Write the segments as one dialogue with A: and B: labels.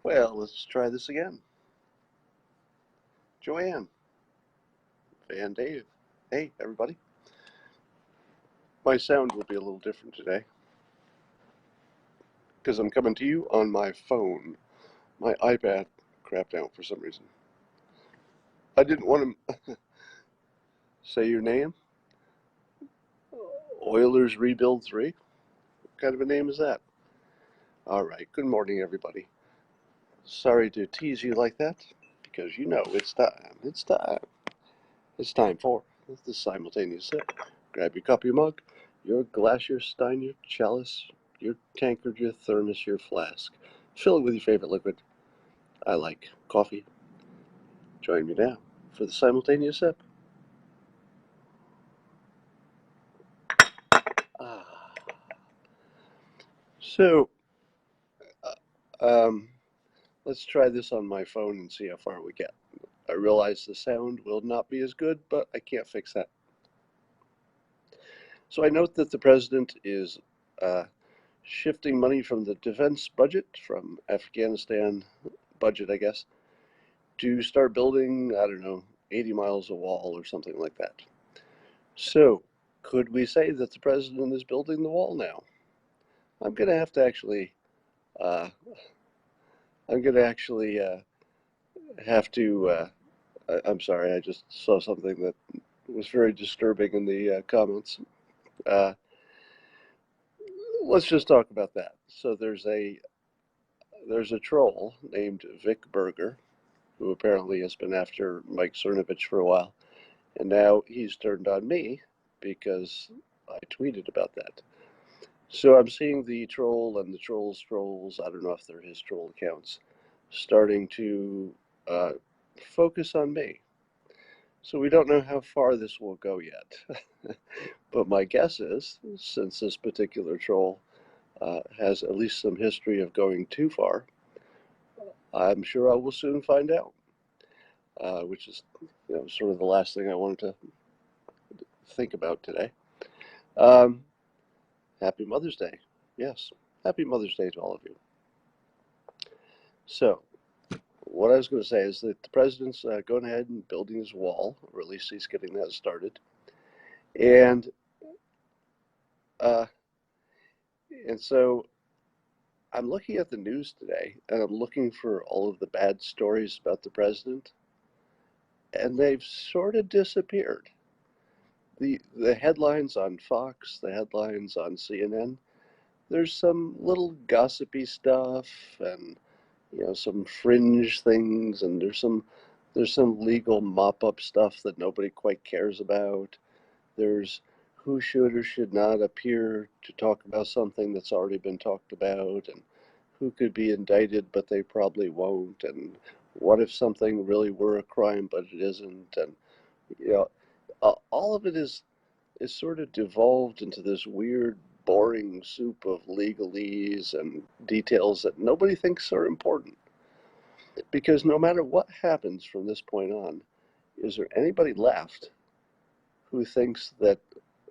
A: Well, let's try this again. Joanne, Van Dave. Hey, everybody. My sound will be a little different today because I'm coming to you on my phone. My iPad crapped out for some reason. I didn't want to say your name. Oilers Rebuild 3? What kind of a name is that? All right. Good morning, everybody. Sorry to tease you like that because you know it's time. It's time. It's time for the simultaneous sip. Grab your cup, your mug, your glass, your stein, your chalice, your tankard, your thermos, your flask. Fill it with your favorite liquid. I like coffee. Join me now for the simultaneous sip. Ah. So, um, let's try this on my phone and see how far we get. I realize the sound will not be as good, but I can't fix that. So I note that the president is shifting money from the defense budget, from Afghanistan budget, I guess, to start building, I don't know, 80 miles of wall or something like that. So, could we say that the president is building the wall now? I'm going to have to actually, uh, I'm going to actually have to, I'm sorry, I just saw something that was very disturbing in the comments. Uh, let's just talk about that. So there's a troll named Vic Berger, who apparently has been after Mike Cernovich for a while. And now he's turned on me because I tweeted about that. So I'm seeing the troll and the troll's trolls, I don't know if they're his troll accounts, starting to uh, focus on me. So we don't know how far this will go yet. But my guess is, since this particular troll has at least some history of going too far, I'm sure I will soon find out, which is sort of the last thing I wanted to think about today. Um, Happy Mother's Day. Yes, happy Mother's Day to all of you. So, what I was going to say is that the president's going ahead and building his wall, or at least he's getting that started. And uh, and so I'm looking at the news today, and I'm looking for all of the bad stories about the president, and they've sort of disappeared. The headlines on Fox, the headlines on CNN, there's some little gossipy stuff and some fringe things, and there's some legal mop-up stuff that nobody quite cares about. There's who should or should not appear to talk about something that's already been talked about, and who could be indicted but they probably won't, and what if something really were a crime but it isn't, and you know all of it is sort of devolved into this weird boring soup of legalese and details that nobody thinks are important. Because no matter what happens from this point on, is there anybody left who thinks that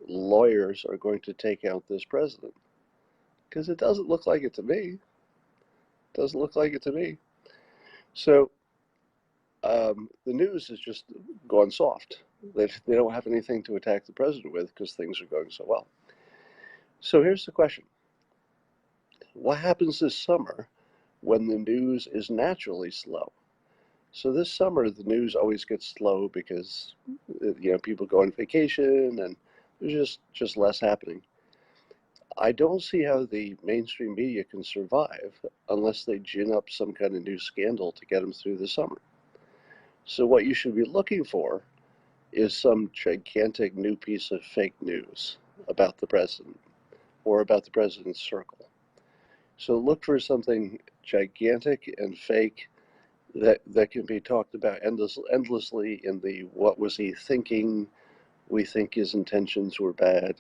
A: lawyers are going to take out this president? Because it doesn't look like it to me. It doesn't look like it to me. So the news has just gone soft. They don't have anything to attack the president with because things are going so well. So here's the question. What happens this summer when the news is naturally slow? So this summer, the news always gets slow because people go on vacation and there's just less happening. I don't see how the mainstream media can survive unless they gin up some kind of new scandal to get them through the summer. So what you should be looking for is some gigantic new piece of fake news about the president or about the president's circle. So look for something gigantic and fake that can be talked about endlessly in the what was he thinking, we think his intentions were bad,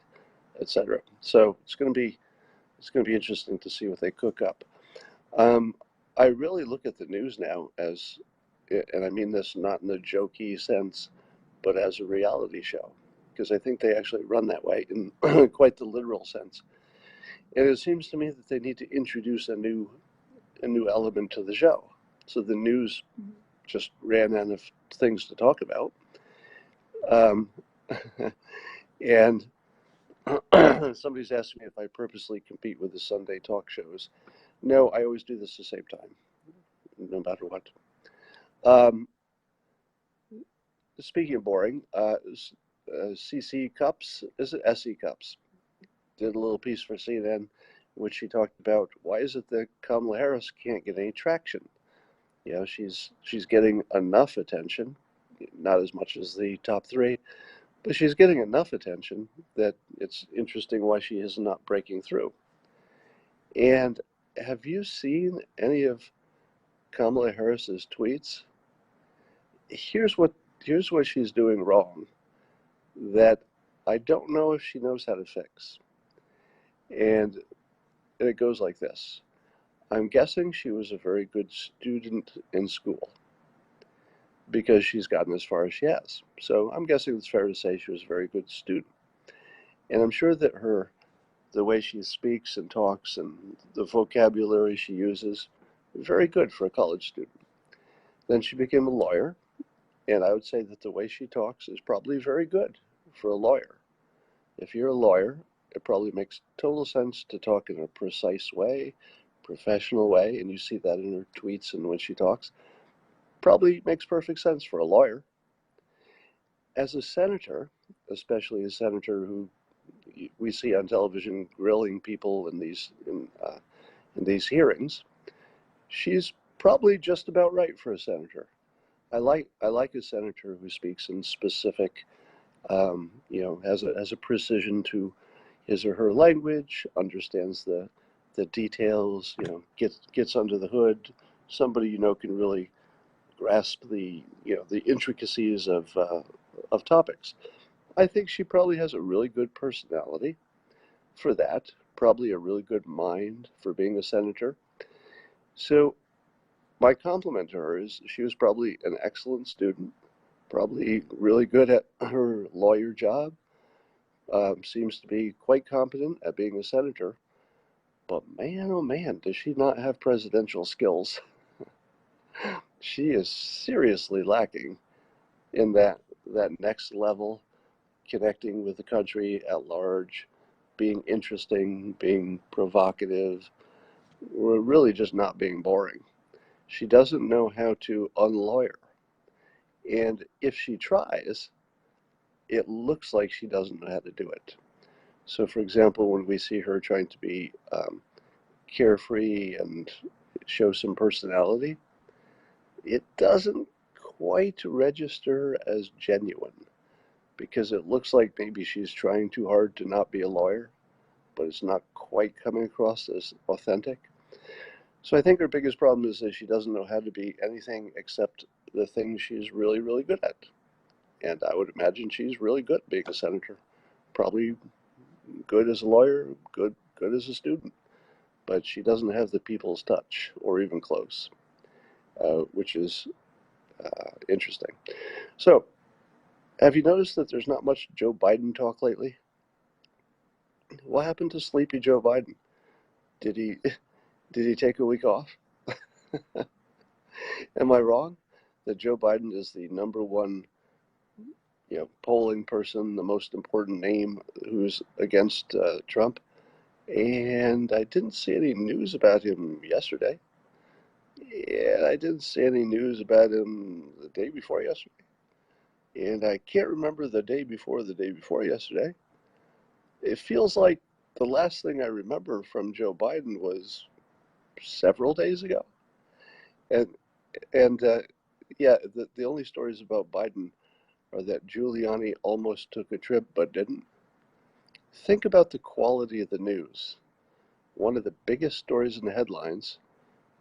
A: etc. So it's going to be interesting to see what they cook up. I really look at the news now as, and I mean this not in the jokey sense, but as a reality show, because I think they actually run that way in quite the literal sense. And it seems to me that they need to introduce a new a new element to the show. So the news just ran out of things to talk about. Um, and somebody's asked me if I purposely compete with the Sunday talk shows. No, I always do this at the same time, no matter what. Um, Speaking of boring, CC Cups, is it SE Cups? Did a little piece for CNN in which she talked about why is it that Kamala Harris can't get any traction. You know, she's getting enough attention, not as much as the top three, but she's getting enough attention that it's interesting why she is not breaking through. And have you seen any of Kamala Harris's tweets? Here's what she's doing wrong that I don't know if she knows how to fix. And it goes like this. I'm guessing she was a very good student in school because she's gotten as far as she has. So I'm guessing it's fair to say she was a very good student. And I'm sure that the way she speaks and talks and the vocabulary she uses, very good for a college student. Then she became a lawyer, and I would say that the way she talks is probably very good for a lawyer. If you're a lawyer, it probably makes total sense to talk in a precise way, professional way, and you see that in her tweets and when she talks. Probably makes perfect sense for a lawyer. As a senator, especially a senator who we see on television grilling people in these hearings, she's probably just about right for a senator. I like a senator who speaks in specific, has a precision to his or her language, understands the details, gets under the hood. Somebody can really grasp the intricacies of topics. I think she probably has a really good personality for that. Probably a really good mind for being a senator. So my compliment to her is she was probably an excellent student, probably really good at her lawyer job, seems to be quite competent at being a senator. But man, oh man, does she not have presidential skills? She is seriously lacking in that next level, connecting with the country at large, being interesting, being provocative, or really just not being boring. She doesn't know how to unlawyer. And if she tries, it looks like she doesn't know how to do it. So, for example, when we see her trying to be carefree and show some personality, it doesn't quite register as genuine because it looks like maybe she's trying too hard to not be a lawyer, but it's not quite coming across as authentic. So I think her biggest problem is that she doesn't know how to be anything except the things she's really, really good at. And I would imagine she's really good at being a senator. Probably good as a lawyer, good as a student. But she doesn't have the people's touch, or even close, which is interesting. So, have you noticed that there's not much Joe Biden talk lately? What happened to sleepy Joe Biden? Did he did he take a week off? Am I wrong that Joe Biden is the number one, polling person, the most important name who's against Trump? And I didn't see any news about him yesterday. And I didn't see any news about him the day before yesterday. And I can't remember the day before yesterday. It feels like the last thing I remember from Joe Biden was several days ago. And and yeah, the only stories about Biden are that Giuliani almost took a trip but didn't. Think about the quality of the news. One of the biggest stories in the headlines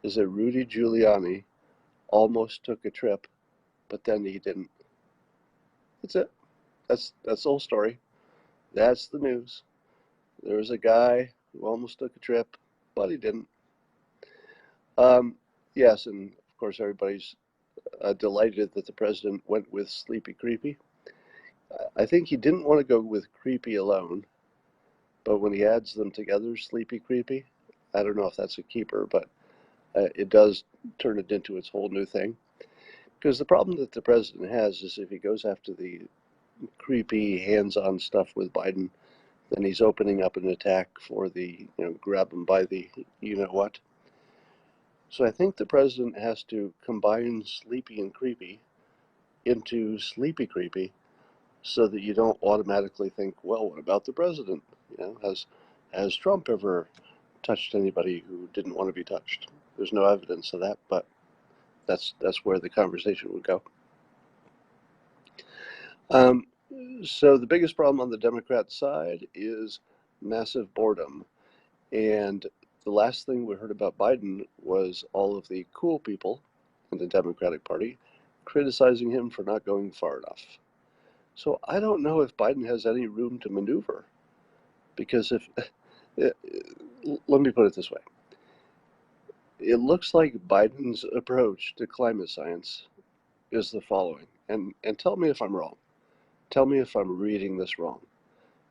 A: is that Rudy Giuliani almost took a trip, but then he didn't. That's it. That's the whole story. That's the news. There was a guy who almost took a trip, but he didn't. Yes, and of course everybody's delighted that the president went with Sleepy Creepy. I think he didn't want to go with Creepy alone, but when he adds them together, Sleepy Creepy, I don't know if that's a keeper, but it does turn it into its whole new thing. Because the problem that the president has is if he goes after the creepy hands-on stuff with Biden, then he's opening up an attack for the, grab him by the what. So I think the president has to combine sleepy and creepy into sleepy creepy so that you don't automatically think, well, what about the president? Has Trump ever touched anybody who didn't want to be touched? There's no evidence of that, but that's where the conversation would go. So the biggest problem on the Democrat side is massive boredom. And the last thing we heard about Biden was all of the cool people in the Democratic Party criticizing him for not going far enough. So I don't know if Biden has any room to maneuver, because let me put it this way. It looks like Biden's approach to climate science is the following, and tell me if I'm wrong. Tell me if I'm reading this wrong.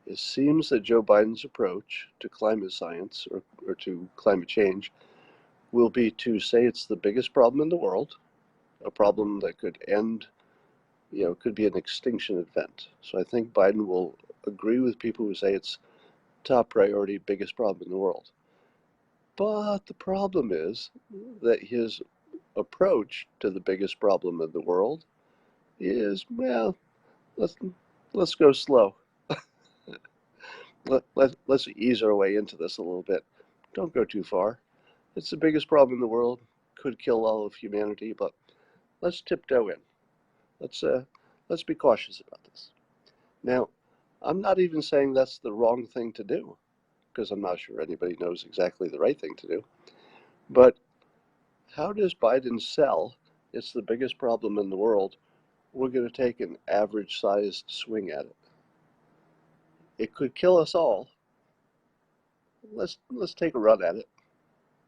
A: It seems that Joe Biden's approach to climate science or to climate change will be to say it's the biggest problem in the world, a problem that could end, could be an extinction event. So I think Biden will agree with people who say it's top priority, biggest problem in the world. But the problem is that his approach to the biggest problem in the world is, well, let's go slow. Let's ease our way into this a little bit. Don't go too far. It's the biggest problem in the world. Could kill all of humanity, but let's tiptoe in. Let's be cautious about this. Now, I'm not even saying that's the wrong thing to do, because I'm not sure anybody knows exactly the right thing to do. But how does Biden sell it's the biggest problem in the world? We're going to take an average-sized swing at it. It could kill us all. Let's take a run at it.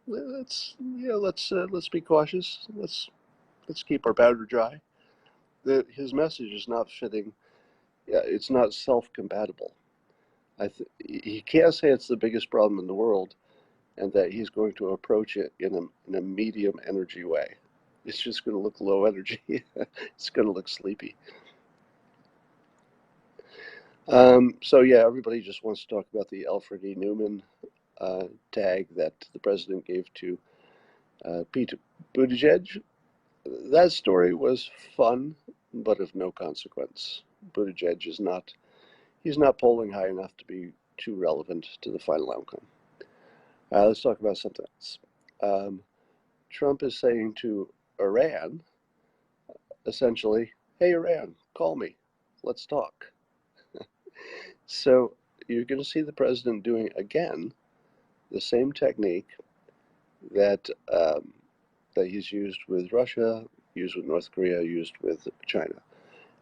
A: Let's be cautious. Let's keep our powder dry. His message is not fitting. Yeah, it's not self-compatible. He can't say it's the biggest problem in the world and that he's going to approach it in a medium energy way. It's just going to look low energy. It's going to look sleepy. So yeah, everybody just wants to talk about the Alfred E. Newman tag that the president gave to Pete Buttigieg. That story was fun, but of no consequence. Buttigieg he's not polling high enough to be too relevant to the final outcome. Let's talk about something else. Trump is saying to Iran, essentially, hey, Iran, call me. Let's talk. So you're going to see the president doing, again, the same technique that he's used with Russia, used with North Korea, used with China.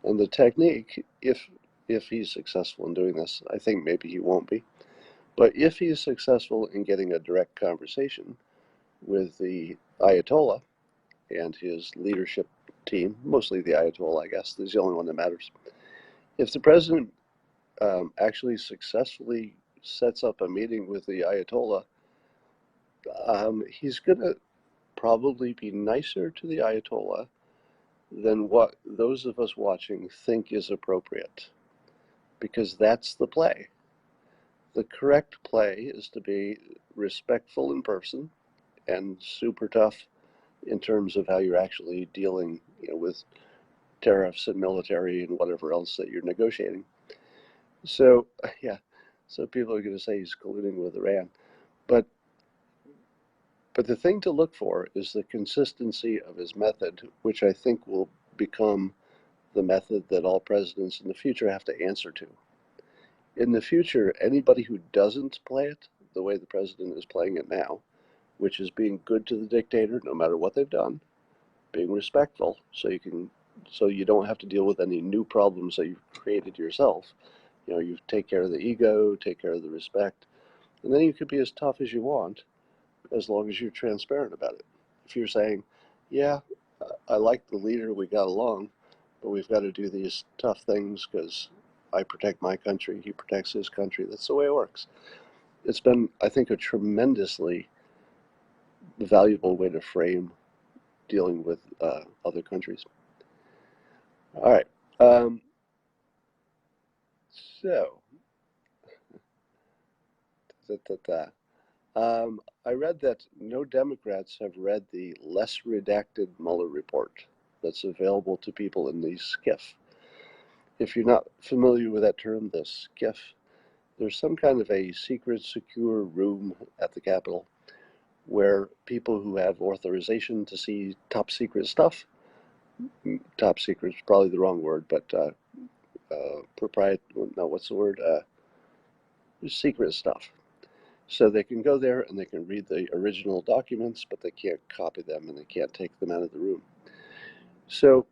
A: And the technique, if he's successful in doing this, I think maybe he won't be, but if he's successful in getting a direct conversation with the Ayatollah and his leadership team, mostly the Ayatollah, I guess, is the only one that matters. If the president actually successfully sets up a meeting with the Ayatollah, he's going to probably be nicer to the Ayatollah than what those of us watching think is appropriate, because that's the play. The correct play is to be respectful in person and super tough in terms of how you're actually dealing, with tariffs and military and whatever else that you're negotiating. So yeah, so people are going to say he's colluding with Iran, but the thing to look for is the consistency of his method, which I think will become the method that all presidents in the future have to answer to. In the future, anybody who doesn't play it the way the president is playing it now, which is being good to the dictator no matter what they've done, being respectful so you don't have to deal with any new problems that you've created yourself. You take care of the ego, take care of the respect, and then you could be as tough as you want as long as you're transparent about it. If you're saying, yeah, I like the leader, we got along, but we've got to do these tough things because I protect my country, he protects his country. That's the way it works. It's been, I think, a tremendously valuable way to frame dealing with other countries. All right. So, da, da, da. I read that no Democrats have read the less redacted Mueller report that's available to people in the SCIF. If you're not familiar with that term, the SCIF, there's some kind of a secret, secure room at the Capitol where people who have authorization to see top secret stuff, top secret is probably the wrong word, but no, what's the word? Secret stuff. So they can go there and they can read the original documents, but they can't copy them and they can't take them out of the room. So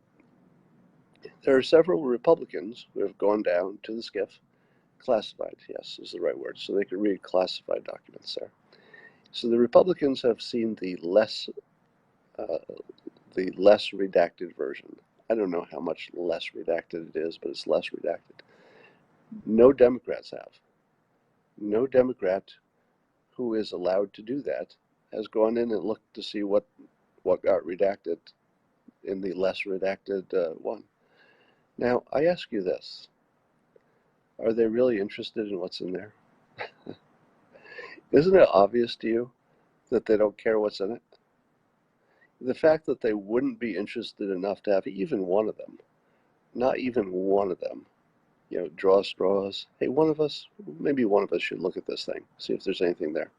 A: there are several Republicans who have gone down to the SCIF, classified, yes, is the right word, so they can read classified documents there. So the Republicans have seen the less redacted version. I don't know how much less redacted it is, but it's less redacted. No Democrats have. No Democrat who is allowed to do that has gone in and looked to see what got redacted in the less redacted one. Now, I ask you this. Are they really interested in what's in there? Isn't it obvious to you that they don't care what's in it? The fact that they wouldn't be interested enough to have even one of them, not even one of them, draw straws. Hey, maybe one of us should look at this thing, see if there's anything there.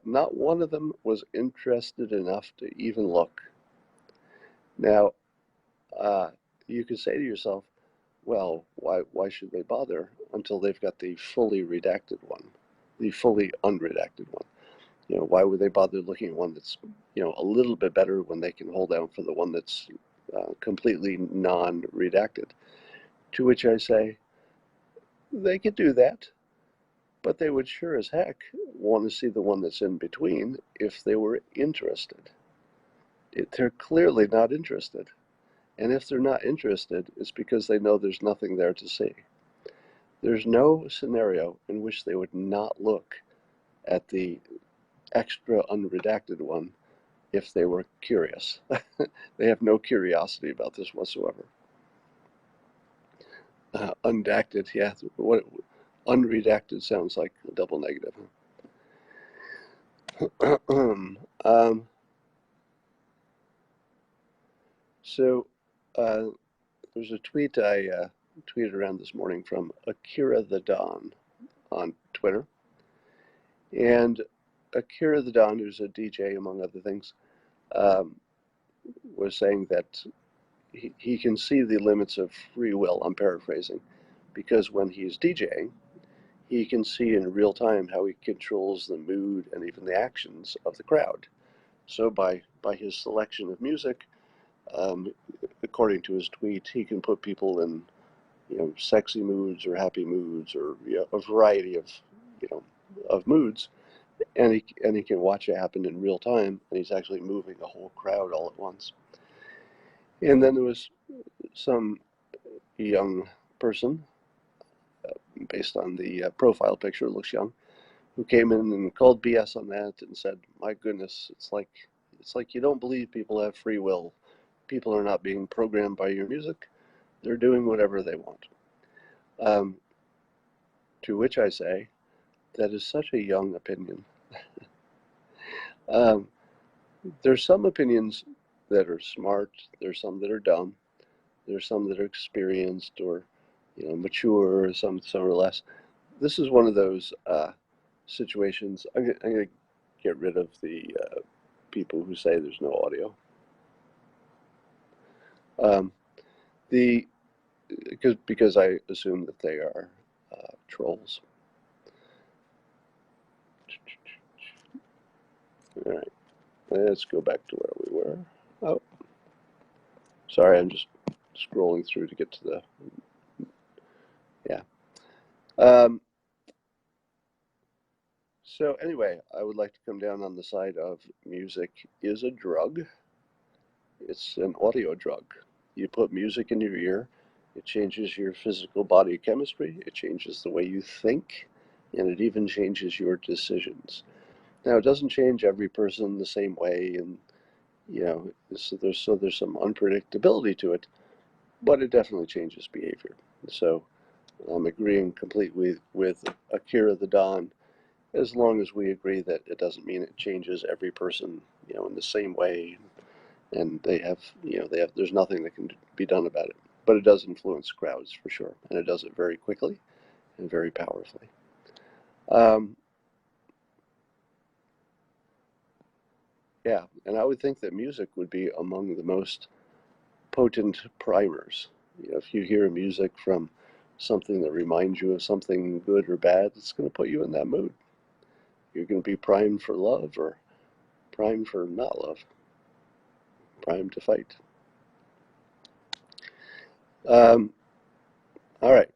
A: Not one of them was interested enough to even look. Now, you could say to yourself, well, why should they bother until they've got the fully redacted one, the fully unredacted one? Why would they bother looking at one that's, a little bit better when they can hold out for the one that's completely non-redacted? To which I say, they could do that, but they would sure as heck want to see the one that's in between if they were interested. They're clearly not interested. And if they're not interested, it's because they know there's nothing there to see. There's no scenario in which they would not look at the extra unredacted one if they were curious. They have no curiosity about this whatsoever. Undacted, yeah. What unredacted sounds like a double negative. So there's a tweet I tweeted around this morning from Akira the Don on Twitter. And Akira the Don, who's a DJ among other things, was saying that he can see the limits of free will, I'm paraphrasing, because when he's DJing, he can see in real time how he controls the mood and even the actions of the crowd. So by his selection of music, according to his tweet, he can put people in sexy moods or happy moods or a variety of of moods, and he can watch it happen in real time, and he's actually moving a whole crowd all at once. And then there was some young person, based on the profile picture, looks young, who came in and called BS on that and said, "My goodness, it's like you don't believe people have free will. People are not being programmed by your music. They're doing whatever they want." To which I say, that is such a young opinion. There's some opinions that are smart. There's some that are dumb. There's some that are experienced or mature, or some are less. This is one of those situations. I'm going to get rid of the people who say there's no audio. Because I assume that they are trolls. All right, let's go back to where we were. Oh, sorry, I'm just scrolling through to get to the, yeah. So anyway, I would like to come down on the side of music is a drug. It's an audio drug. You put music in your ear, it changes your physical body chemistry, it changes the way you think, and it even changes your decisions. Now, it doesn't change every person the same way, and so there's some unpredictability to it, but it definitely changes behavior. So I'm agreeing completely with Akira the Don, as long as we agree that it doesn't mean it changes every person, in the same way, and there's nothing that can be done about it. But it does influence crowds for sure, and it does it very quickly and very powerfully. Um, yeah, and I would think that music would be among the most potent primers. If you hear music from something that reminds you of something good or bad, it's going to put you in that mood. You're going to be primed for love or primed for not love, primed to fight. Um, all right.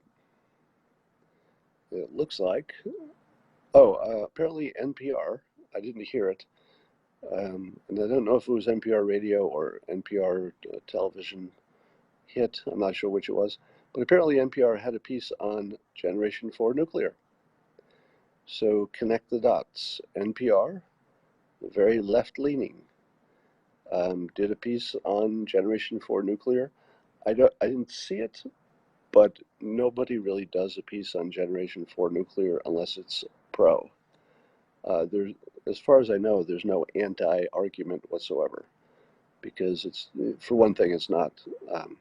A: It looks like, apparently NPR, I didn't hear it, and I don't know if it was NPR radio or NPR television hit. I'm not sure which it was, but apparently NPR had a piece on Generation 4 nuclear. So connect the dots. NPR, very left-leaning, did a piece on Generation 4 nuclear. I didn't see it, but nobody really does a piece on Generation 4 nuclear unless it's pro. There's, as far as I know, there's no anti-argument whatsoever, because for one thing, um,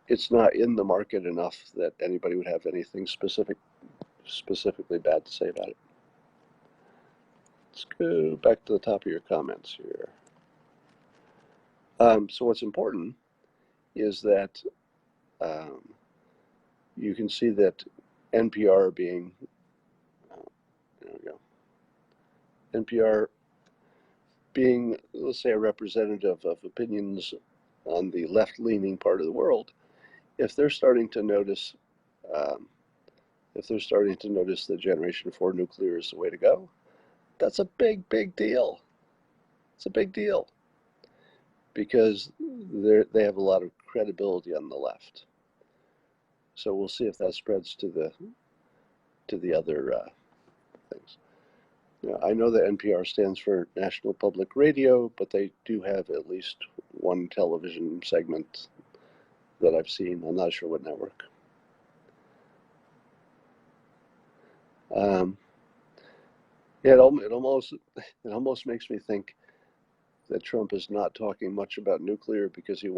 A: it's not in the market enough that anybody would have anything specifically bad to say about it. Let's go back to the top of your comments here. So what's important is that um, you can see that NPR being, there we go, NPR being, let's say, a representative of opinions on the left-leaning part of the world, if they're starting to notice, um, that Generation 4 nuclear is the way to go, that's a big, big deal. It's a big deal because they have a lot of credibility on the left. So we'll see if that spreads to the other things. I know that NPR stands for National Public Radio, but they do have at least one television segment that I've seen. I'm not sure what network. Um, yeah, it almost makes me think that Trump is not talking much about nuclear because he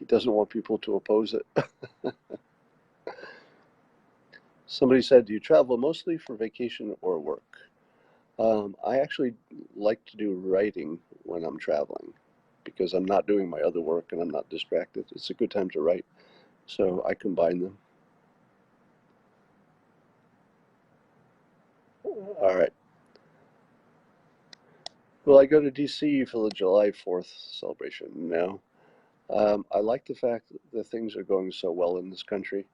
A: doesn't want people to oppose it. Somebody said, "Do you travel mostly for vacation or work?" I actually like to do writing when I'm traveling because I'm not doing my other work and I'm not distracted. It's a good time to write, so I combine them. All right. Will I go to DC for the July 4th celebration? No. I like the fact that things are going so well in this country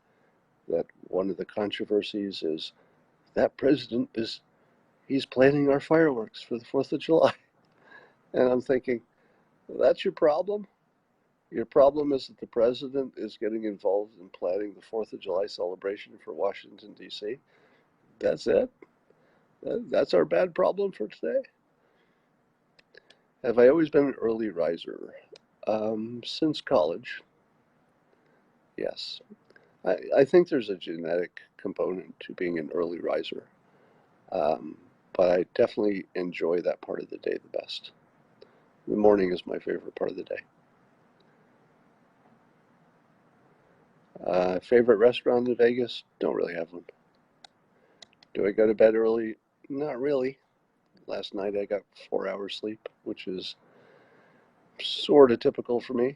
A: that one of the controversies is that he's planning our fireworks for the 4th of July. And I'm thinking, that's your problem? Your problem is that the president is getting involved in planning the 4th of July celebration for Washington, D.C.? That's it? That's our bad problem for today? Have I always been an early riser? Since college, yes. I think there's a genetic component to being an early riser, um, but I definitely enjoy that part of the day the best. The morning is my favorite part of the day. Favorite restaurant in Vegas? Don't really have one. Do I go to bed early? Not really. Last night I got 4 hours sleep, which is sort of typical for me.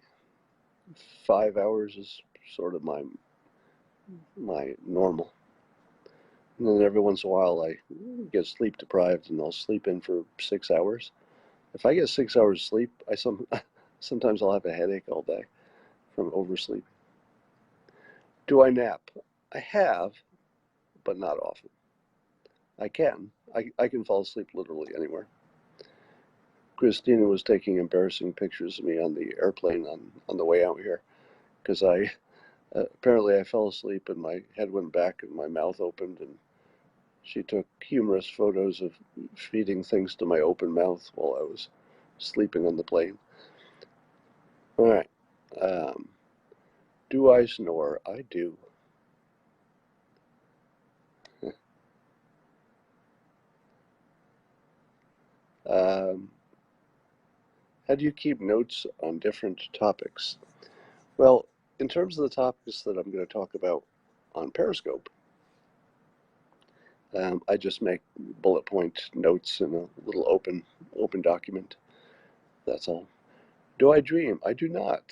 A: 5 hours is sort of my normal. And then every once in a while I get sleep deprived and I'll sleep in for 6 hours. If I get 6 hours sleep, sometimes I'll have a headache all day from oversleep. Do I nap? I have, but not often. I can. I can fall asleep literally anywhere. Christina was taking embarrassing pictures of me on the airplane on the way out here because apparently I fell asleep and my head went back and my mouth opened and She took humorous photos of feeding things to my open mouth while I was sleeping on the plane. All right. Do I snore? I do. Um, how do you keep notes on different topics? Well, in terms of the topics that I'm going to talk about on Periscope, I just make bullet point notes in a little open document. That's all. Do I dream? I do not.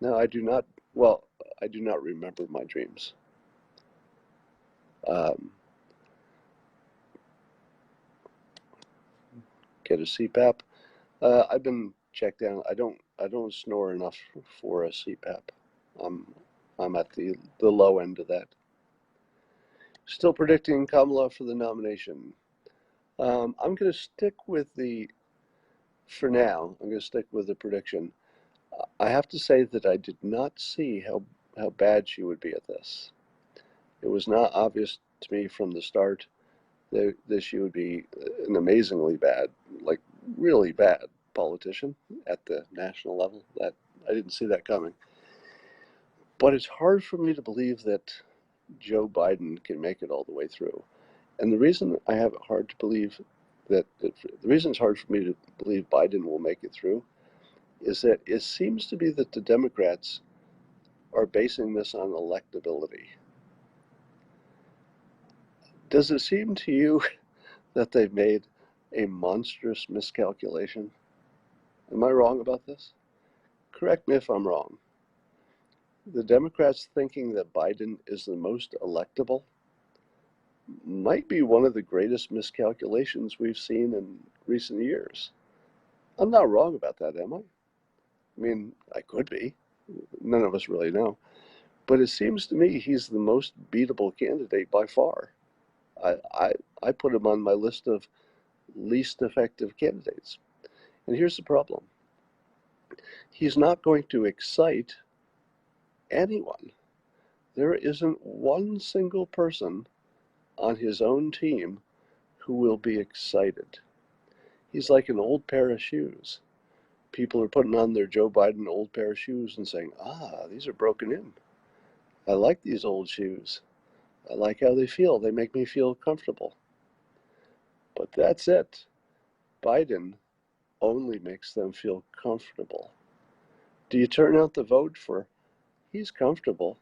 A: No, I do not. Well, I do not remember my dreams. Um, get a CPAP. I've been checked down. I don't snore enough for a CPAP. I'm I'm at the low end of that. Still predicting Kamala for the nomination. I'm going to stick with the for now. I'm going to stick with the prediction. I have to say that I did not see how bad she would be at this. It was not obvious to me from the start that she would be an amazingly bad, like really bad politician at the national level. That I didn't see that coming. But it's hard for me to believe that Joe Biden can make it all the way through. And the reason I have it hard to believe the reason it's hard for me to believe Biden will make it through is that it seems to be that the Democrats are basing this on electability. Does it seem to you that they've made a monstrous miscalculation? Am I wrong about this? Correct me if I'm wrong. The Democrats thinking that Biden is the most electable might be one of the greatest miscalculations we've seen in recent years. I'm not wrong about that, am I? I mean, I could be. None of us really know. But it seems to me he's the most beatable candidate by far. I, I, I put him on my list of least effective candidates. And here's the problem. He's not going to excite anyone. There isn't one single person on his own team who will be excited. He's like an old pair of shoes. People are putting on their Joe Biden old pair of shoes and saying, these are broken in. I like these old shoes. I like how they feel. They make me feel comfortable. But that's it. Biden only makes them feel comfortable. Do you turn out the vote for he's comfortable?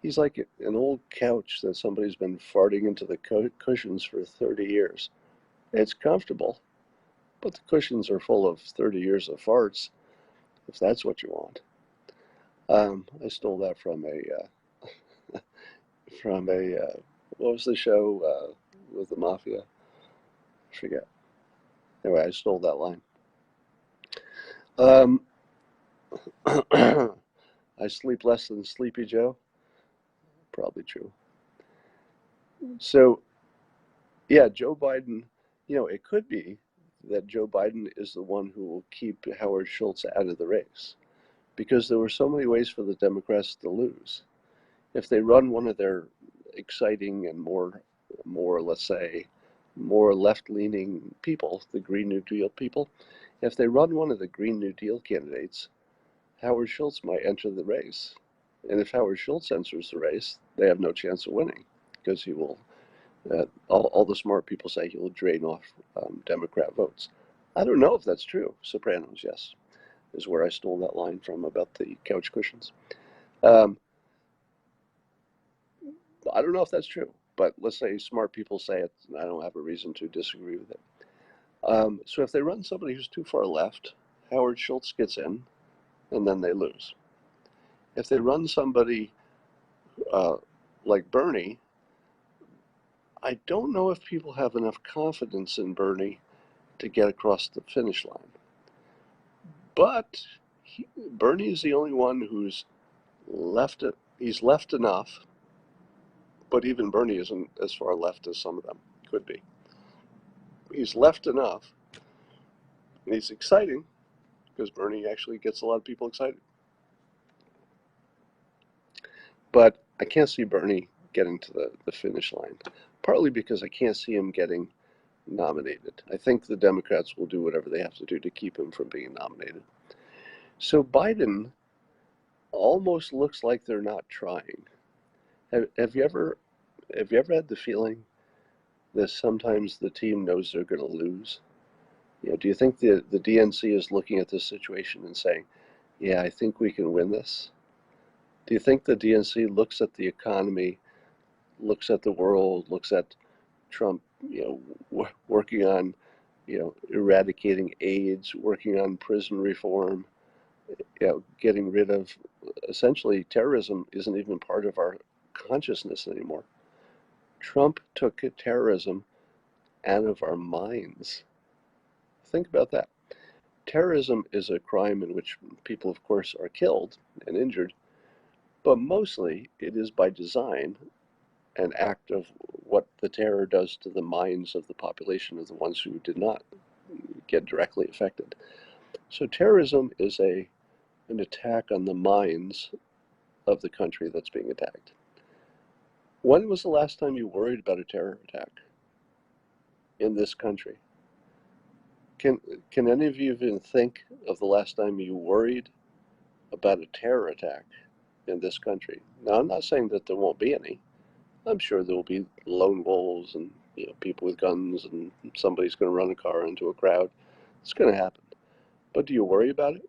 A: He's like an old couch that somebody's been farting into the cushions for 30 years. It's comfortable, but the cushions are full of 30 years of farts, if that's what you want. I stole that from a what was the show with the mafia? I forget. Anyway, I stole that line. Um, I sleep less than Sleepy Joe. Probably true. So, yeah, Joe Biden, it could be that Joe Biden is the one who will keep Howard Schultz out of the race because there were so many ways for the Democrats to lose. If they run one of their exciting and let's say, more left-leaning people, the Green New Deal people, if they run one of the Green New Deal candidates, Howard Schultz might enter the race. And if Howard Schultz enters the race, they have no chance of winning because he will, all the smart people say he will drain off Democrat votes. I don't know if that's true. Sopranos, yes, is where I stole that line from about the couch cushions. Um, I don't know if that's true, but let's say smart people say it, and I don't have a reason to disagree with it. So if they run somebody who's too far left, Howard Schultz gets in, and then they lose. If they run somebody uh, like Bernie, I don't know if people have enough confidence in Bernie to get across the finish line. But Bernie is the only one who's left it. He's left enough, but even Bernie isn't as far left as some of them could be. He's left enough, and he's exciting because Bernie actually gets a lot of people excited. But I can't see Bernie getting to the finish line. partly because I can't see him getting nominated. I think the Democrats will do whatever they have to do to keep him from being nominated. So Biden almost looks like they're not trying. Have you ever had the feeling that sometimes the team knows they're going to lose? Do you think the DNC is looking at this situation and saying, yeah, I think we can win this? Do you think the DNC looks at the economy, looks at the world, looks at Trump, working on, eradicating AIDS, working on prison reform, getting rid of, essentially, terrorism isn't even part of our consciousness anymore. Trump took terrorism out of our minds. Think about that. Terrorism is a crime in which people, of course, are killed and injured, but mostly it is by design an act of what the terror does to the minds of the population of the ones who did not get directly affected. So terrorism is an attack on the minds of the country that's being attacked. When was the last time you worried about a terror attack in this country? Can any of you even think of the last time you worried about a terror attack in this country? Now, I'm not saying that there won't be any. I'm sure there will be lone wolves and people with guns, and somebody's going to run a car into a crowd. It's going to happen. But do you worry about it?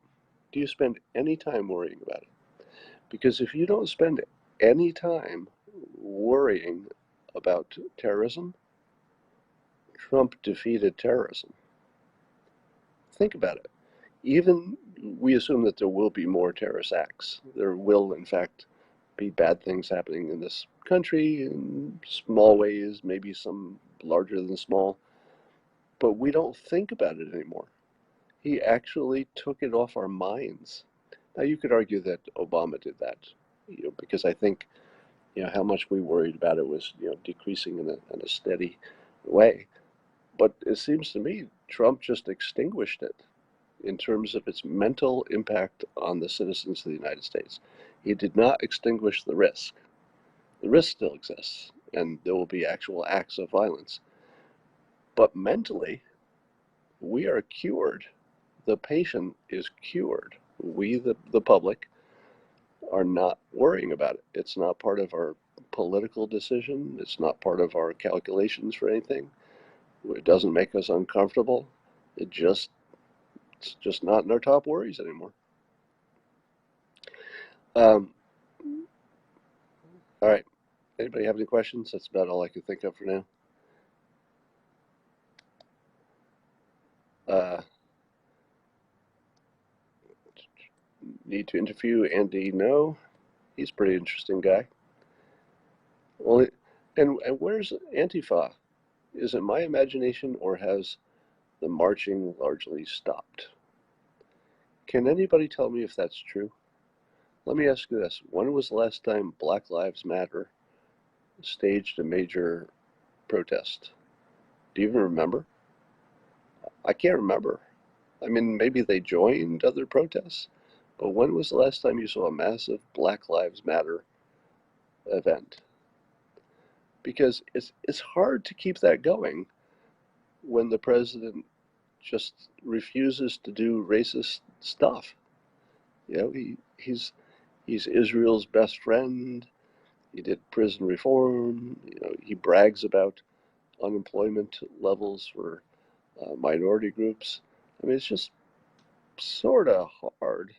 A: Do you spend any time worrying about it? Because if you don't spend any time worrying about terrorism, Trump defeated terrorism. Think about it. Even we assume that there will be more terrorist acts. There will, in fact, be bad things happening in this country in small ways, maybe some larger than small. But we don't think about it anymore. He actually took it off our minds. Now, you could argue that Obama did that, because I think, how much we worried about it was, decreasing in a steady way. But it seems to me Trump just extinguished it in terms of its mental impact on the citizens of the United States. He did not extinguish the risk. The risk still exists, and there will be actual acts of violence. But mentally, we are cured. The patient is cured. We, the public, are not worrying about it. It's not part of our political decision. It's not part of our calculations for anything. It doesn't make us uncomfortable. It's just not in our top worries anymore. All right. Anybody have any questions? That's about all I can think of for now. Need to interview Andy? No. He's a pretty interesting guy. Well, and where's Antifa? Is it my imagination, or has the marching largely stopped? Can anybody tell me if that's true? Let me ask you this. When was the last time Black Lives Matter staged a major protest? Do you even remember? I can't remember. I mean, maybe they joined other protests, but when was the last time you saw a massive Black Lives Matter event? Because it's hard to keep that going when the president just refuses to do racist stuff. He's Israel's best friend. He did prison reform. He brags about unemployment levels for minority groups. I mean, it's just sort of hard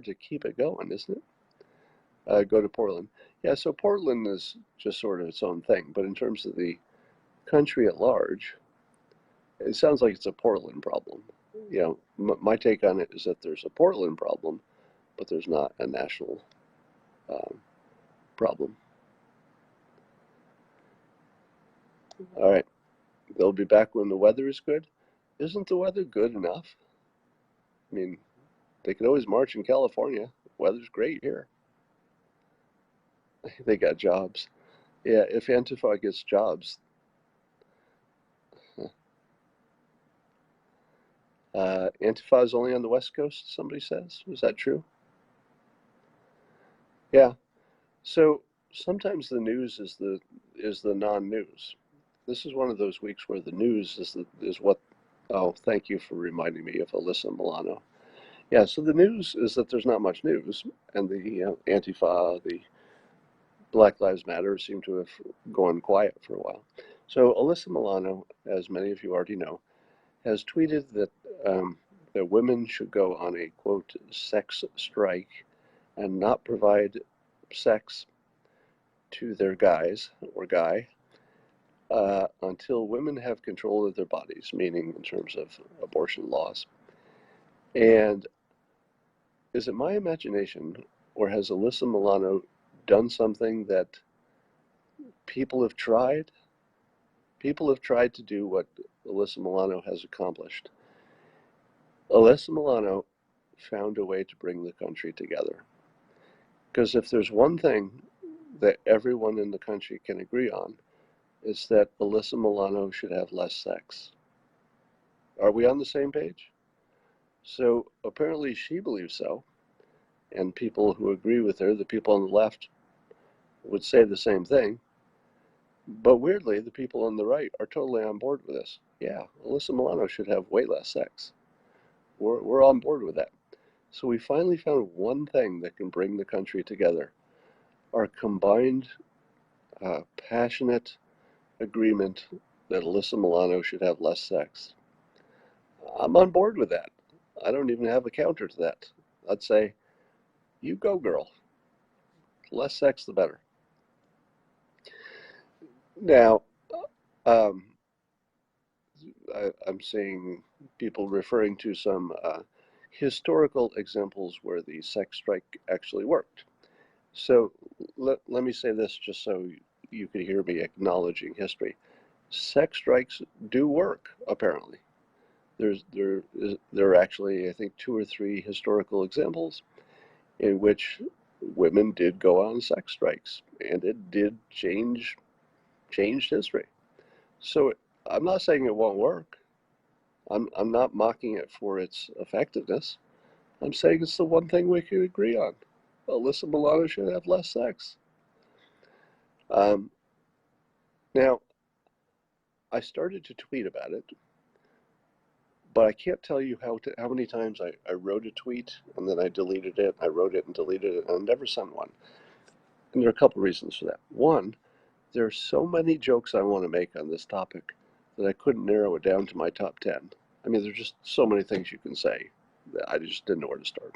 A: to keep it going, isn't it? Go to Portland. Yeah, so Portland is just sort of its own thing, but in terms of the country at large, it sounds like it's a Portland problem. My take on it is that there's a Portland problem, but there's not a national problem. All right, they'll be back when the weather is good. Isn't the weather good enough? I mean, they could always march in California. Weather's great here. They got jobs. Yeah, if Antifa gets jobs, Antifa is only on the West Coast, somebody says. Is that true? Yeah. So sometimes the news is the non-news. This is one of those weeks where the news is what. Oh, thank you for reminding me of Alyssa Milano. Yeah, so the news is that there's not much news, and the Antifa, the Black Lives Matter seem to have gone quiet for a while. So Alyssa Milano, as many of you already know, has tweeted that women should go on a quote sex strike and not provide sex to their guys or guy until women have control of their bodies, meaning in terms of abortion laws. And is it my imagination, or has Alyssa Milano done something that people have tried? People have tried to do what Alyssa Milano has accomplished. Alyssa Milano found a way to bring the country together. Because if there's one thing that everyone in the country can agree on, it's that Alyssa Milano should have less sex. Are we on the same page? So apparently she believes so, and people who agree with her, the people on the left, would say the same thing. But weirdly, the people on the right are totally on board with this. Yeah, Alyssa Milano should have way less sex. We're on board with that. So we finally found one thing that can bring the country together. Our combined, passionate agreement that Alyssa Milano should have less sex. I'm on board with that. I don't even have a counter to that. I'd say, you go, girl. Less sex, the better. Now, um, I'm seeing people referring to some historical examples where the sex strike actually worked. So let me say this just so you can hear me acknowledging history. Sex strikes do work, apparently. There are actually, I think, two or three historical examples in which women did go on sex strikes, and it did changed history. So I'm not saying it won't work. I'm not mocking it for its effectiveness. I'm saying it's the one thing we can agree on. Alyssa Milano should have less sex. Um, Now, I started to tweet about it, but I can't tell you how many times I wrote a tweet and then I deleted it. I wrote it and deleted it, and I never sent one. And there are a couple reasons for that. One, there are so many jokes I want to make on this topic that I couldn't narrow it down to my top 10. I mean, there's just so many things you can say that I just didn't know where to start.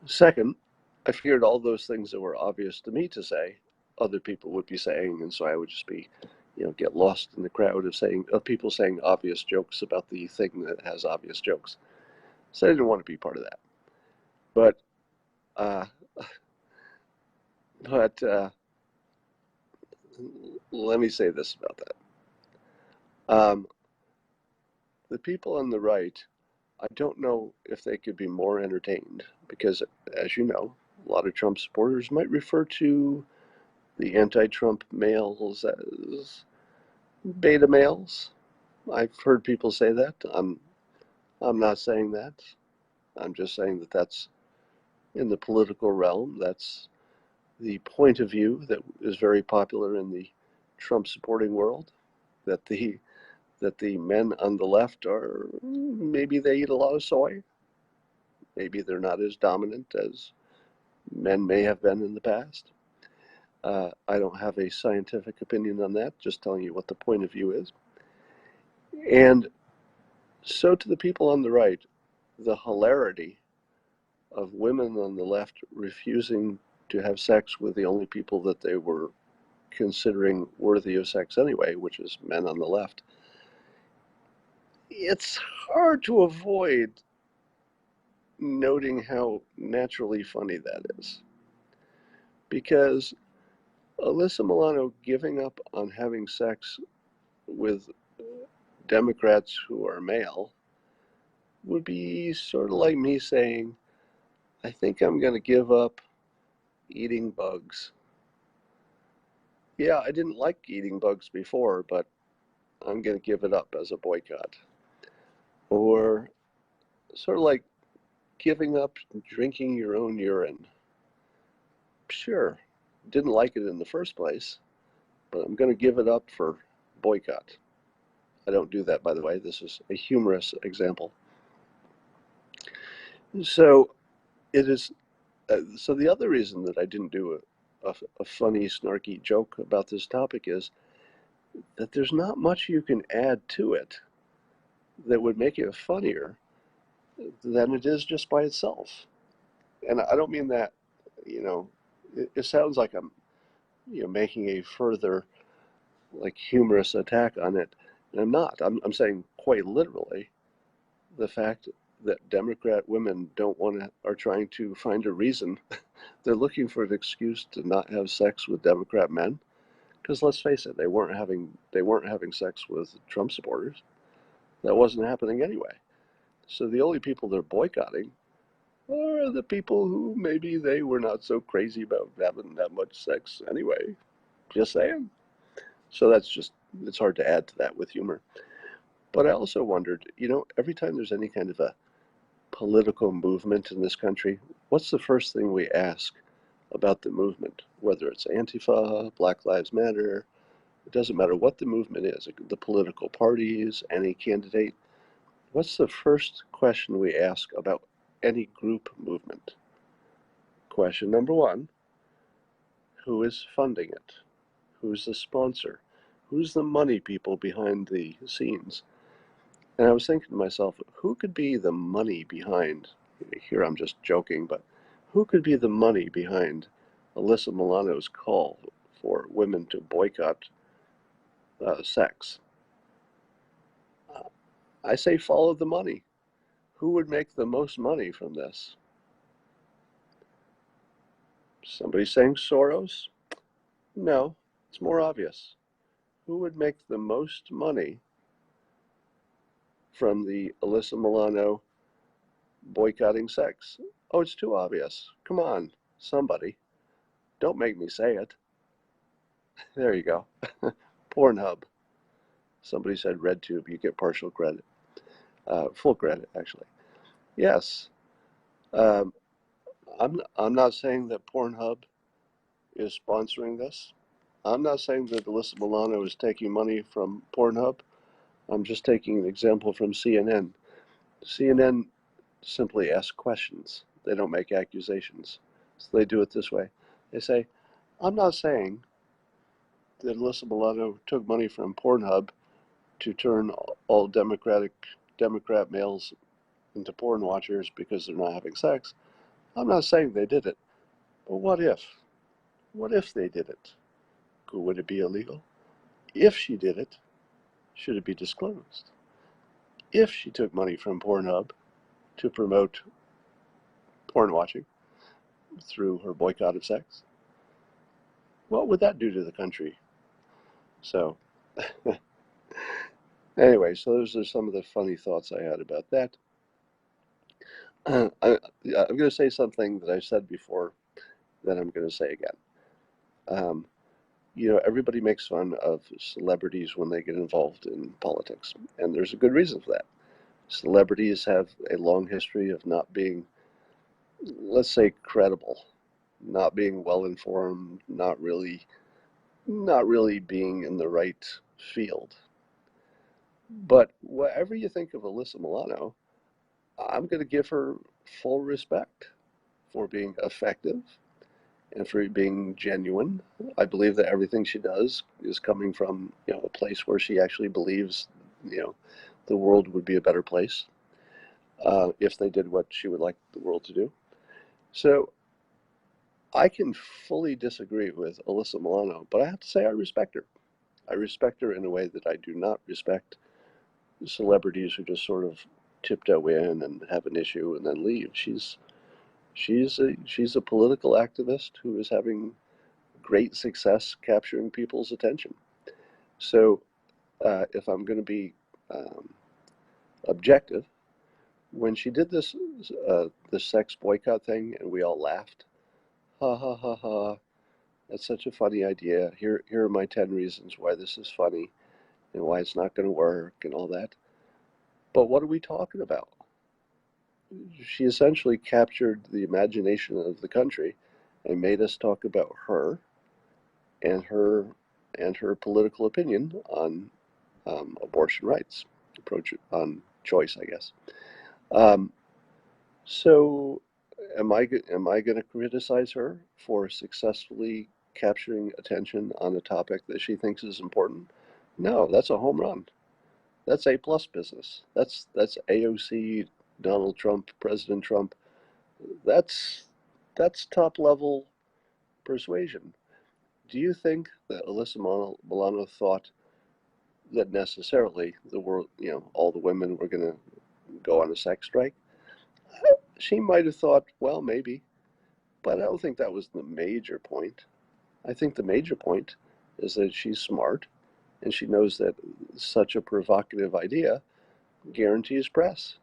A: Second, I figured all those things that were obvious to me to say, other people would be saying, and so I would just be, get lost in the crowd of people saying obvious jokes about the thing that has obvious jokes. So I didn't want to be part of that. But, uh, but let me say this about that. The people on the right, I don't know if they could be more entertained because, as you know, a lot of Trump supporters might refer to the anti-Trump males as beta males. I've heard people say that. I'm not saying that. I'm just saying that that's in the political realm. That's the point of view that is very popular in the Trump supporting world. That the men on the left are, maybe they eat a lot of soy. Maybe they're not as dominant as men may have been in the past. I don't have a scientific opinion on that, just telling you what the point of view is. And so to the people on the right, the hilarity of women on the left refusing to have sex with the only people that they were considering worthy of sex anyway, which is men on the left, it's hard to avoid noting how naturally funny that is. Because Alyssa Milano giving up on having sex with Democrats who are male would be sort of like me saying, I think I'm going to give up eating bugs. Yeah, I didn't like eating bugs before, but I'm going to give it up as a boycott. Or sort of like giving up drinking your own urine Sure, didn't like it in the first place, but I'm going to give it up for boycott. I don't do that, by the way. This is a humorous example. So it is. So the other reason that I didn't do a funny, snarky joke about this topic is that there's not much you can add to it that would make it funnier than it is just by itself. And I don't mean that, it sounds like I'm, making a further like humorous attack on it. And I'm not. I'm saying quite literally the fact that Democrat women are trying to find a reason. They're looking for an excuse to not have sex with Democrat men. Because let's face it, they weren't having sex with Trump supporters. That wasn't happening anyway. So the only people they're boycotting are the people who maybe they were not so crazy about having that much sex anyway. Just saying. So it's hard to add to that with humor. But I also wondered, every time there's any kind of a political movement in this country, what's the first thing we ask about the movement? Whether it's Antifa, Black Lives Matter, it doesn't matter what the movement is, the political parties, any candidate. What's the first question we ask about any group movement? Question number one, who is funding it? Who's the sponsor? Who's the money people behind the scenes? And I was thinking to myself, who could be the money behind, here I'm just joking, but who could be the money behind Alyssa Milano's call for women to boycott sex? I say follow the money. Who would make the most money from this? Somebody saying Soros? No, it's more obvious. Who would make the most money from the Alyssa Milano boycotting sex? Oh, it's too obvious. Come on, somebody. Don't make me say it. There you go. Pornhub. Somebody said RedTube. You get partial credit. Full credit, actually. Yes. Um, I'm not saying that Pornhub is sponsoring this. I'm not saying that Alyssa Milano is taking money from Pornhub. I'm just taking an example from CNN. CNN simply asks questions. They don't make accusations. So they do it this way. They say, I'm not saying that Alyssa Milano took money from Pornhub to turn all Democrat males into porn watchers because they're not having sex. I'm not saying they did it. But what if? What if they did it? Would it be illegal? If she did it, should it be disclosed? If she took money from Pornhub to promote porn watching through her boycott of sex, what would that do to the country? So, anyway, so those are some of the funny thoughts I had about that. I'm going to say something that I said before that I'm going to say again. Um, everybody makes fun of celebrities when they get involved in politics, and there's a good reason for that. Celebrities have a long history of not being, let's say, credible, not being well informed, not really being in the right field. But whatever you think of Alyssa Milano, I'm going to give her full respect for being effective and for being genuine. I believe that everything she does is coming from, a place where she actually believes, the world would be a better place if they did what she would like the world to do. So I can fully disagree with Alyssa Milano, but I have to say I respect her. I respect her in a way that I do not respect celebrities who just sort of tiptoe in and have an issue and then leave. She's a political activist who is having great success capturing people's attention. So if I'm going to be um, objective, when she did this sex boycott thing and we all laughed, ha ha ha ha, that's such a funny idea. Here are my 10 reasons why this is funny and why it's not going to work and all that. But what are we talking about? She essentially captured the imagination of the country and made us talk about her and her political opinion on abortion rights, approach on choice, I guess. Um, so, am I going to criticize her for successfully capturing attention on a topic that she thinks is important? No, that's a home run. That's A plus business. That's AOC, Donald Trump, President Trump. That's that's top level persuasion. Do you think that Alyssa Milano thought that necessarily the world, all the women were going to go on a sex strike? She might have thought, well, maybe, but I don't think that was the major point. I think the major point is that she's smart and she knows that such a provocative idea guarantees press.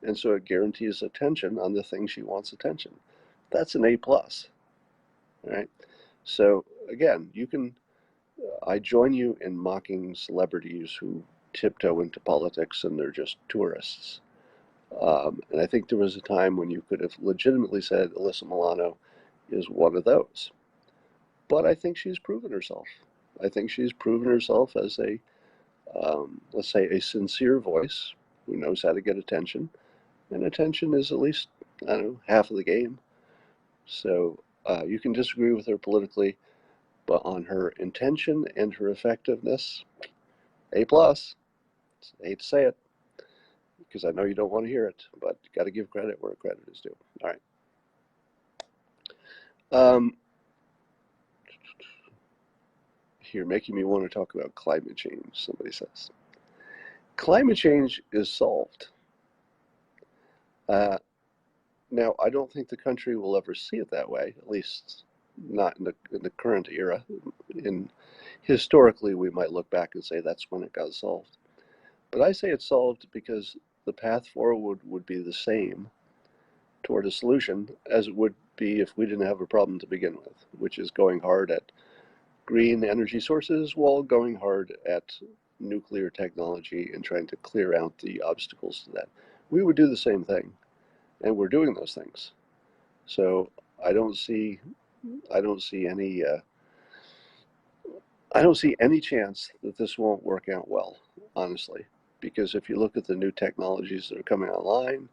A: And so it guarantees attention on the thing she wants attention. That's an A plus, right? So again, I join you in mocking celebrities who tiptoe into politics and they're just tourists. And I think there was a time when you could have legitimately said Alyssa Milano is one of those. But I think she's proven herself. I think she's proven herself as let's say, a sincere voice who knows how to get attention. And attention is at least, I don't know, half of the game. So you can disagree with her politically, but on her intention and her effectiveness, A plus. I hate to say it because I know you don't want to hear it, but you got to give credit where credit is due. All right. Here, making me want to talk about climate change, somebody says. Climate change is solved. Uh, Now, I don't think the country will ever see it that way, at least not in the current era. Historically, we might look back and say that's when it got solved. But I say it's solved because the path forward would be the same toward a solution as it would be if we didn't have a problem to begin with, which is going hard at green energy sources while going hard at nuclear technology and trying to clear out the obstacles to that. We would do the same thing, and we're doing those things. So I don't see I don't see any I don't see any chance that this won't work out well, honestly. Because if you look at the new technologies that are coming online,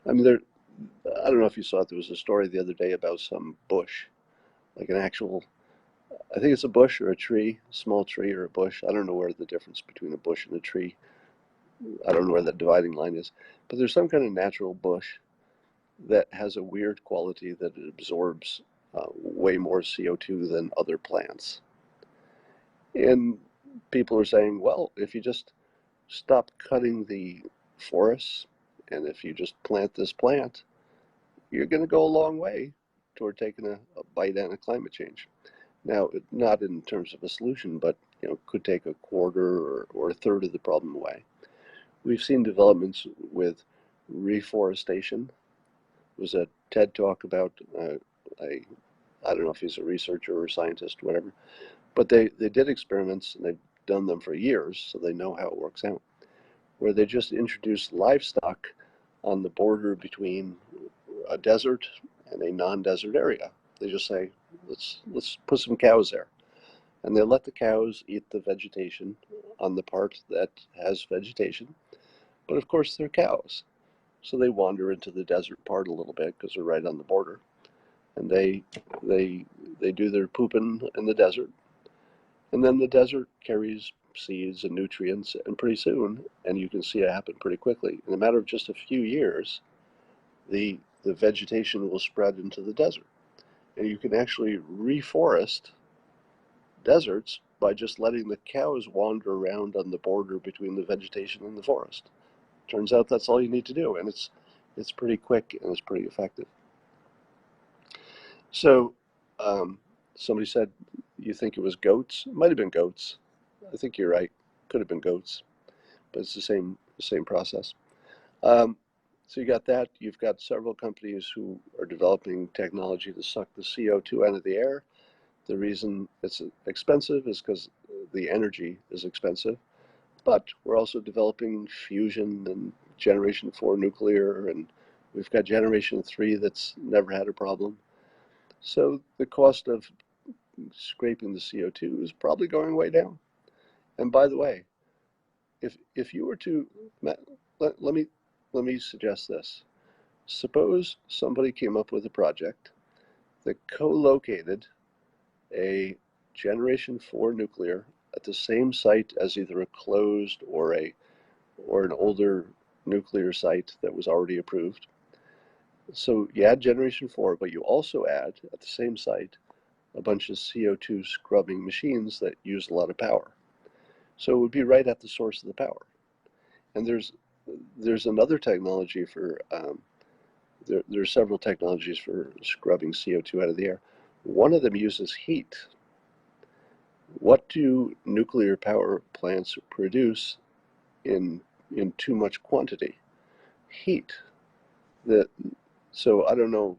A: I mean, I don't know if you saw it. There was a story the other day about some bush, like an actual. I think it's a bush or a tree, a small tree or a bush. I don't know where the difference between a bush and a tree. I don't know where the dividing line is, but there's some kind of natural bush that has a weird quality that it absorbs way more CO2 than other plants. And people are saying, well, if you just stop cutting the forests and if you just plant this plant, you're going to go a long way toward taking a bite out of climate change. Now, not in terms of a solution, but could take a quarter or a third of the problem away. We've seen developments with reforestation. It was a TED talk about I don't know if he's a researcher or a scientist or whatever, but they did experiments and they've done them for years, so they know how it works out, where they just introduced livestock on the border between a desert and a non-desert area. They just say, let's put some cows there. And they let the cows eat the vegetation on the part that has vegetation. But of course, they're cows. So they wander into the desert part a little bit because they're right on the border. And they they do their pooping in the desert. And then the desert carries seeds and nutrients, and pretty soon, and you can see it happen pretty quickly, in a matter of just a few years, the vegetation will spread into the desert. And you can actually reforest deserts by just letting the cows wander around on the border between the vegetation and the forest. Turns out that's all you need to do, and it's pretty quick and it's pretty effective. So somebody said, you think it was goats? It might have been goats. I think you're right. Could have been goats, but it's the same process. Um, so you got that. You've got several companies who are developing technology to suck the CO2 out of the air. The reason it's expensive is because the energy is expensive, but we're also developing fusion and Generation 4 nuclear, and we've got Generation 3 that's never had a problem. So the cost of scraping the CO2 is probably going way down. And by the way, if you were to let me suggest this. Suppose somebody came up with a project that co-located a Generation 4 nuclear at the same site as either a closed or an older nuclear site that was already approved. So you add Generation 4, but you also add at the same site a bunch of CO2 scrubbing machines that use a lot of power. So it would be right at the source of the power. And there's another technology for there are several technologies for scrubbing CO2 out of the air. One of them uses heat. What do nuclear power plants produce in too much quantity? Heat. That so I don't know.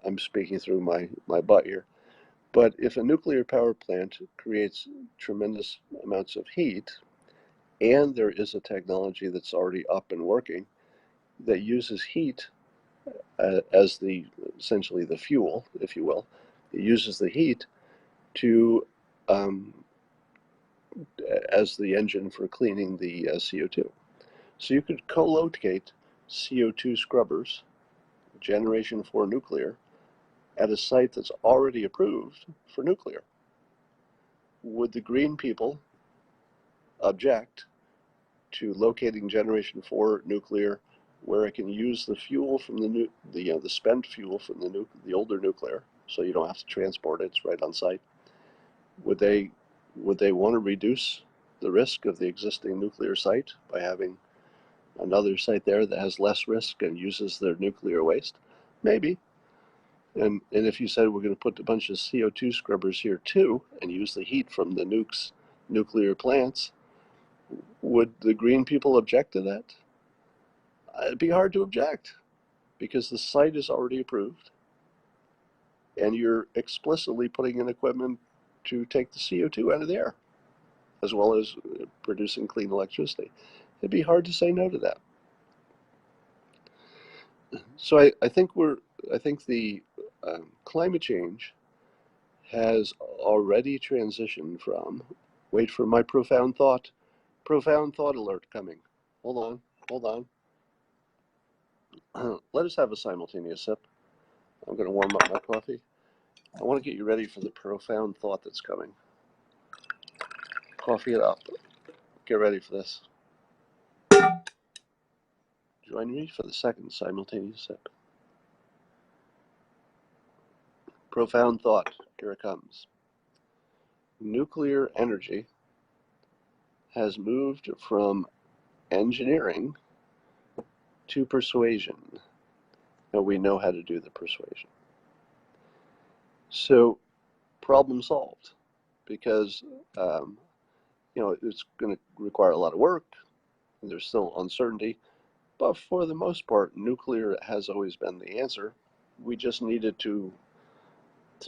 A: I'm speaking through my butt here. But if a nuclear power plant creates tremendous amounts of heat, and there is a technology that's already up and working that uses heat as essentially the fuel, if you will, it uses the heat to um, as the engine for cleaning the CO2. So you could co-locate CO2 scrubbers, Generation 4 nuclear, at a site that's already approved for nuclear. Would the green people object to locating Generation 4 nuclear where it can use the fuel from the spent fuel from the older nuclear, so you don't have to transport it; it's right on site? Would they want to reduce the risk of the existing nuclear site by having another site there that has less risk and uses their nuclear waste? Maybe. And if you said we're going to put a bunch of CO2 scrubbers here too and use the heat from the nuclear plants, would the green people object to that? It'd be hard to object because the site is already approved and you're explicitly putting in equipment to take the CO2 out of the air, as well as producing clean electricity. It'd be hard to say no to that. So I think the climate change has already transitioned from, wait for my profound thought alert coming. Hold on. Let us have a simultaneous sip. I'm going to warm up my coffee. I want to get you ready for the profound thought that's coming. Coffee it up. Get ready for this. Join me for the second simultaneous sip. Profound thought. Here it comes. Nuclear energy has moved from engineering to persuasion. And we know how to do the persuasion. So, problem solved. Because, it's going to require a lot of work. And there's still uncertainty. But for the most part, nuclear has always been the answer. We just needed to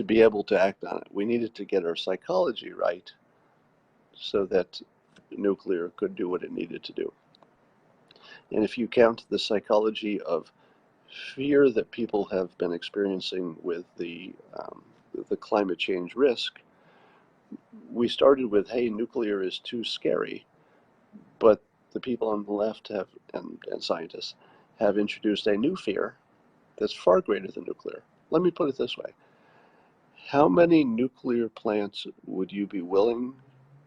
A: be able to act on it. We needed to get our psychology right so that nuclear could do what it needed to do. And if you count the psychology of fear that people have been experiencing with the climate change risk, we started with, hey, nuclear is too scary, but the people on the left have, and scientists, have introduced a new fear that's far greater than nuclear. Let me put it this way. How many nuclear plants would you be willing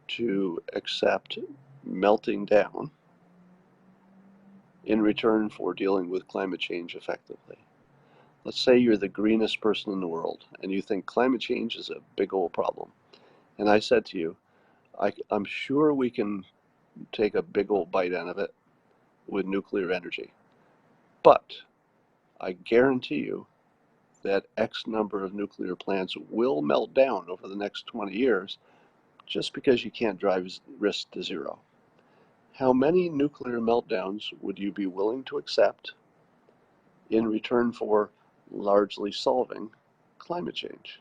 A: to accept melting down in return for dealing with climate change effectively? Let's say you're the greenest person in the world and you think climate change is a big old problem. And I said to you, I'm sure we can take a big old bite out of it with nuclear energy. But I guarantee you that X number of nuclear plants will melt down over the next 20 years just because you can't drive risk to zero. How many nuclear meltdowns would you be willing to accept in return for largely solving climate change?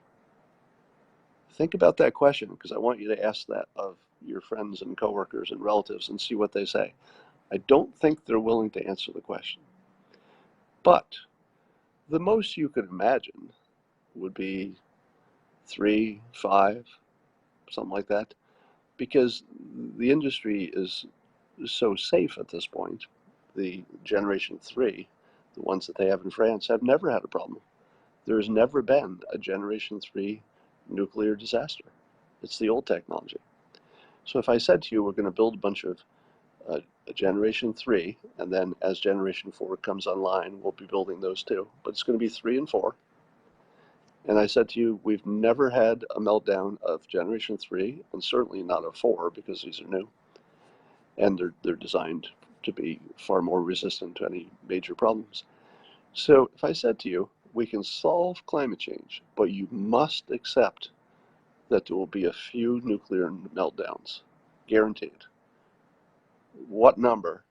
A: Think about that question, because I want you to ask that of your friends and coworkers and relatives and see what they say. I don't think they're willing to answer the question. But the most you could imagine would be 3, 5, something like that, because the industry is so safe at this point. The Generation 3, the ones that they have in France, have never had a problem. There has never been a Generation 3 nuclear disaster. It's the old technology. So if I said to you, we're going to build a bunch of a Generation 3, and then as Generation 4 comes online, we'll be building those too. But it's going to be 3 and 4. And I said to you, we've never had a meltdown of Generation 3, and certainly not of 4, because these are new. And they're designed to be far more resistant to any major problems. So if I said to you, we can solve climate change, but you must accept that there will be a few nuclear meltdowns, guaranteed. What number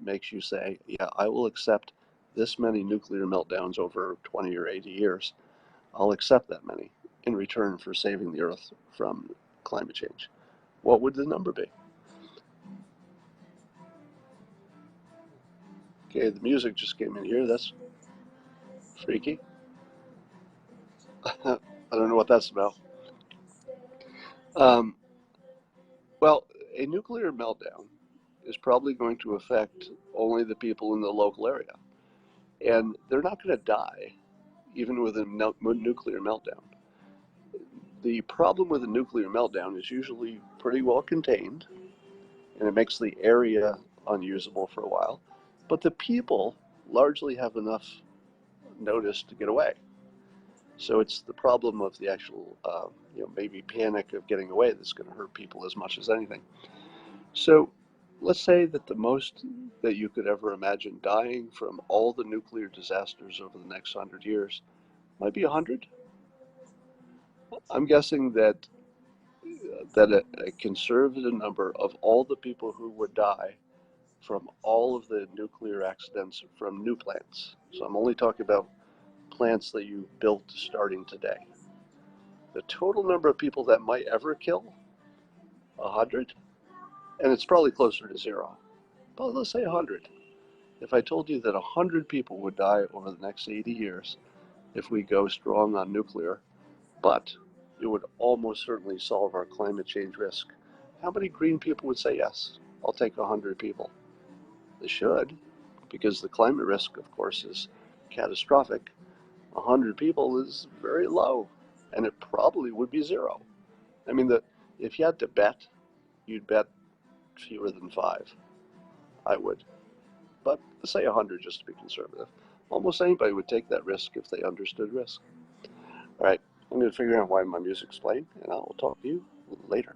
A: makes you say, yeah, I will accept this many nuclear meltdowns over 20 or 80 years? I'll accept that many in return for saving the Earth from climate change. What would the number be? Okay, the music just came in here. That's freaky. I don't know what that's about. Um, well, a nuclear meltdown is probably going to affect only the people in the local area. And they're not going to die, even with a nuclear meltdown. The problem with a nuclear meltdown is usually pretty well contained, and it makes the area unusable for a while. But the people largely have enough notice to get away. So it's the problem of the actual, maybe panic of getting away that's going to hurt people as much as anything. So let's say that the most that you could ever imagine dying from all the nuclear disasters over the next 100 years might be 100. I'm guessing that a conservative number of all the people who would die from all of the nuclear accidents from new plants. So I'm only talking about plants that you built starting today. The total number of people that might ever kill, 100, and it's probably closer to 0. But let's say 100. If I told you that 100 people would die over the next 80 years if we go strong on nuclear, but it would almost certainly solve our climate change risk, how many green people would say yes? I'll take 100 people. They should, because the climate risk, of course, is catastrophic. 100 people is very low, and it probably would be 0. I mean, if you had to bet, you'd bet fewer than 5. I would. But let's say 100 just to be conservative. Almost anybody would take that risk if they understood risk. All right, I'm going to figure out why my music's playing, and I'll talk to you later.